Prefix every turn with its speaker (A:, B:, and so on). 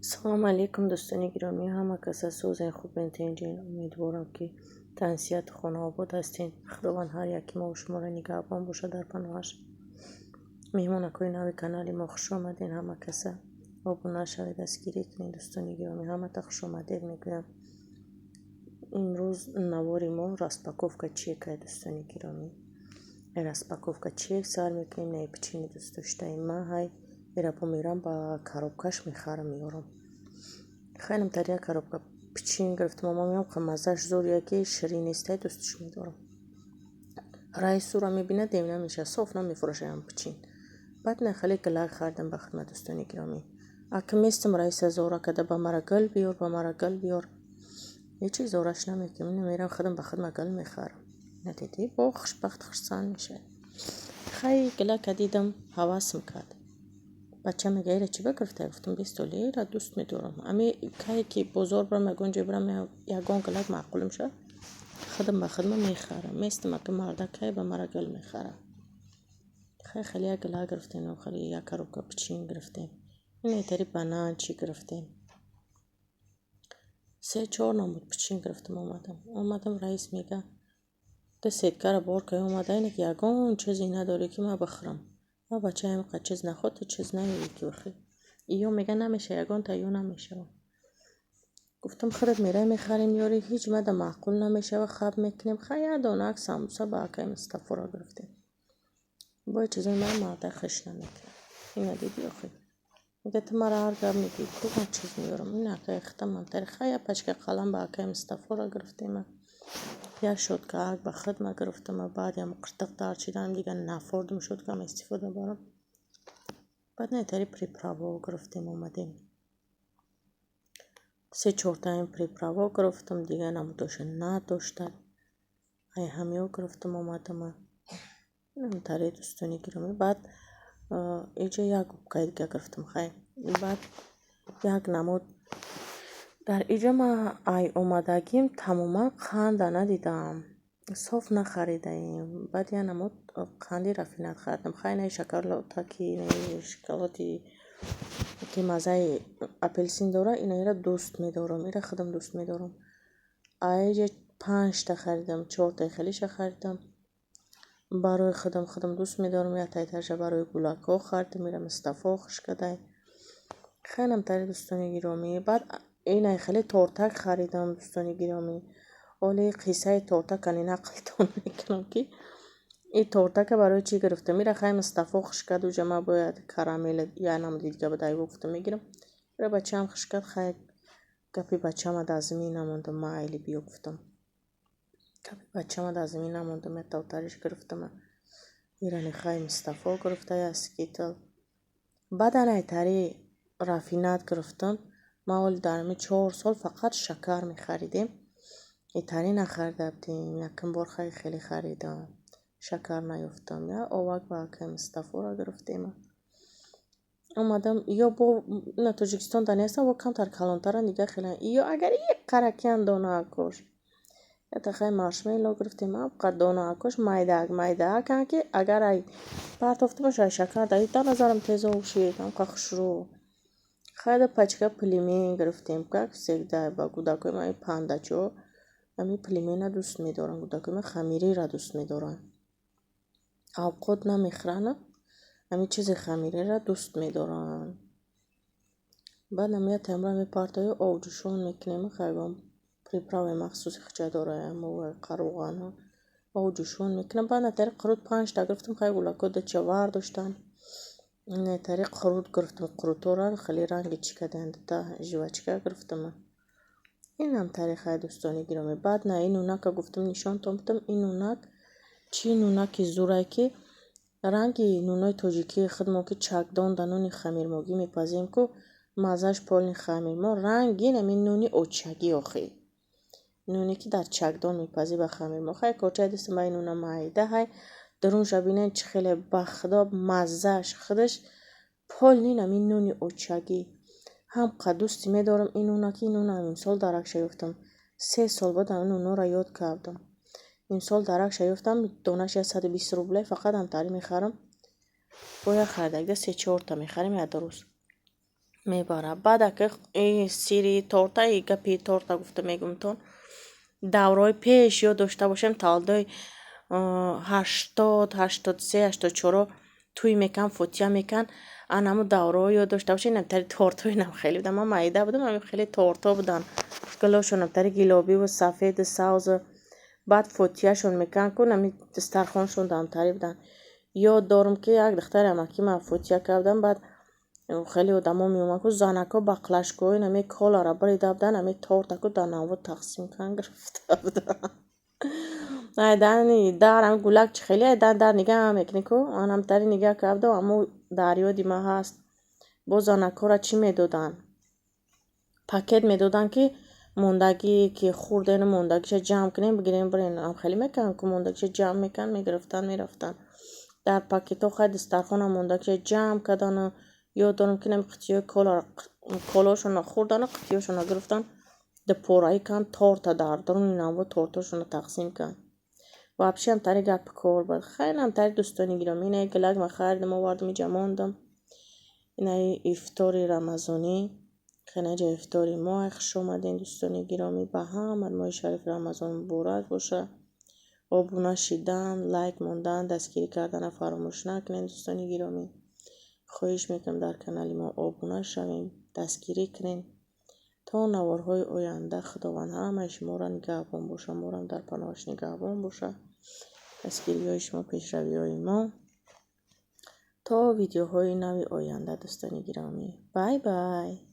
A: سلام علیکم دوستان گرامی، همه کس از سوزن خوب بنتینجین. امیدوارم که تنسیت خانه آباد هستین. خداوند هر یکی ما و شما را نگهبان باشه در پناهش. مهمان اکوی نوی کانالی ما خوش آمدین. همه کس آبونه شوید، دستگیری کنین. دوستان گرامی همه تا خوش آمدید میگویم. امروز نواری ما راسپاکوفکا چیک های دوستان گرامی. راسپاکوفکا چیک سر میکنیم. نه پیچینی دوست داشتیم. من های ایرا میرم با کاروبکش میخرم میارم. خیلی تریا коробка پیچین گرفتم. ماما میگم که مزهش زور یکی شیرین است، دوستش میدارم. رئیس رو میبینه دیم نمیشه، صاف نمیفروشه هم پیچین. بعد نخلی کلاغ خریدم به خدمت دوستان گرامی. اکمیستم رئیس زورا کده با مرا گل بیار، با مرا گل بیار. یه چیز زورش نمیکنم. میرم خودم به خدمت گل میخرم. ندیدی با خوشبخت خرسان میشه. خیلی کلاغ دیدم حواس میکرد. بچه میگه ایره چی بگرفته؟ گفتم 20 لیره دوست میدارم. امی که کی بزرگ برم گنجه برم یگان کلاغ معقول میشه. خودم به خودم میخرم. میستم که مردک به مرا گل میخره. خیلی یک کلاغ گرفتیم و خیلی یک коробка پیچین گرفتیم. این ایتری بنان چی گرفتیم. 3-4 نمود پیچین گرفتم. اومدم رئیس میگه ده سیدکار بار که اومده اینه که یگان چیزی نداری که ما بخرم. ما بچه همه چیز نخود تو چیز نیاری که بخری. ایو میگه نمیشه، یگان تا ایو نمیشه. گفتم خودت میره میخریم یاری هیچ مده معقول نمیشه و خواب میکنیم. خیلی دانک ساموسا با اکای مصطفی را گرفتیم. با چیزی من مرده خش نمیکنم. این دیدی آخی میگه تو مرا هر گب میگی که من چیز میارم. این اکای اختم من تری خیلی پچک قلم با اکای مصطفی را گرفتیم. یا شد که اک با خدمه گرفتم. بعد یا مقرطق دار چیدم دیگه نفردم شد که هم استفاده بارم. بعد نه تری پریپراوا گرفتیم اومدیم. 3-4 تایم پریپراوا گرفتم دیگه نمودوش نداشتن. ای همیو گرفتم اومدم. نمیتاری دوستانی گرامی. بعد اینجا یک گوبکای دیگه گرفتم. بعد یک نمود در اینجا ما ای اومدگیم تماما قند ندیدم، صاف نخریده ایم. بعد یک نمود قندی رفینت خریدم. خیلی شکلاتی شکلاتی که مزه اپلسین داره اینا را دوست میدارم. اینا خودم دوست میدارم. اینجا 5 تا خریدم. 4 تا خیلیش خریدم برای خودم دوست میدارم. یا تایترش برای گولاکو خریدم. میرم مصطفی خوش کده. خیلی تری دوستانی گرامی. بعد این خیلی تورتک خریدم دوستانی گرامی. ولی قصه تورتک کنی نقلتون میکنم که این تورتک برای چی گرفتم. میره خیلی مصطفی خوش کده و جمع باید کرامل یا نم دیگه بدای گفتم میگیرم. برای بچه هم خوش کده. خیلی گپی بچه هم دازمی نموندم. ما ایلی بیو گفتم گپی بچه هم دازمی نموندم. تاوترش گرفتم. ایرانی خیلی مصطفی گرفته یا اسکیتل. بعد ایتری رافینات گرفتم. ما اول درمی 4 سال فقط شکر میخریدیم. ایتری نخریده بودیم. یکم بار خیلی خریدم. شکر نیفتم. یا اوک با که مصطفی را گرفتیم. اومدم یا با تاجیکستان دانستم و کم تر کلانترن دیگه خیلی. یا اگر یک قرکیان دانه اکوش یا تا خیلی مارشمیلو گرفتیم. اب دانه اکوش مایده کن که اگر ای پرتافته باشه شکر دهید تا نظرم تیزه وشید. هم که خوش رو خیلی پچکه پلیمی گرفتیم که سیگده با گوداکوی من پانده چو امی پلیمی نه دوست میدارن. گوداکوی من خمیری را دوست میدارن. آب خود نمیخرن. امی چیز خمیری را دوست میدارن. بعد امی تمره می پارتای آوجوشون میکنیم. خیلی پریپراوی مخصوصی خچه داره و قروغانه آوجوشون میکنم. بعد نتاری قرود 5 تا گرفتم. خیلی گولاکو ده چوار داشتن. نتاری قرود گرفتم. قروتو را خیلی رنگی چکه دهنده تا جوچکه گرفتم. این هم تاریخ دوستانی گرامی. بعد نه این نونک گفتم نشان تامتم. این نونک چی نونکی زوره که رنگی نونای تاجیکی خودمو که چکدان دانونی خمیر موگی میپزیم که مزهش پالین خمیر ما رنگین همین نونی اوچگی آخی نونی که در چکدان میپزی به خمیر ما خیلی کارچه دستم بای نونه مایده های درون شبینه چه خیلی بخدا مزهش خودش پالین همین نونی اوچگی هم قدوستی میدارم. این نونکی این نونه این سال درک شیفتم. 3 سال بعد این نونه را یاد کردم. این سال درک شیفتم. دانش 120 روبله فقط هم تاری میخرم. باید خریده 3-4 تا میخریم یا درست میباره. بعد که این سیری تورتا ای گپی تورتا گفته میگم تون دورای پیش یا داشته باشم تالدای 83 84 توی میکن فوتیا میکن انمو دورای یا داشته باشم نمتری تورتا اینم خیلی بودم. من مایده بودم هم خیلی تورتا بودن گلاشون نمتری گیلابی و سفید ساوز بعد فوتیاشون میکن کنم دسترخوانشون دامتری بودن. یاد دارم که یک دختر امکی من فوتیا کردم بعد خیلی آدما میومد که زنکا بقلشکوی نمی کالا را بریده بودن نمی تورتا که در نوو تقسیم کن گرفته بودن. ایدن دارم گلک چه خیلی ایدن در نگه هم میکنی که آنم تری نگه کرده اما دریا دیمه هست با زنکا را چی میدادن پاکت میدادن که موندگی که خوردن موندگیش جمع کنیم بگیریم برین هم خیلی میکنن که موندگیش جمع میکن میگرفتن میرفتن در پاکت ها خیلی دسترخوان موندگیش جمع کردن یاد دارم که نمی قطعه کلاشون خوردن قطعهشون گرفتن ده پورایی کن تورتا در درون این هم تورتاشون تقسیم کن و ابشی هم تاری گپ کار بود خیلی هم تاری دوستانی گیرم اینه گلک من خریدم آوردم اینجا ماندم اینه افطاری رمضانی خیلی جا افطاری ماه خوش آمدین دوستانی گرامی به هم ماه شریف رمضان مبارک باشه آبونه شیدن لایک موندن دستگیری کردن فراموش نکنین دوستانی گرامی خواهش میکنم در کانال ما آبونه شویم دستگیری کنین تا نوارهای آینده خداوند همه شما را نگهبان باشه ما را در پناهش نگهبان باشه دستگیری های شما پیشروی های ما تا ویدیوهای نوی آینده دوستانی گرامی بای بای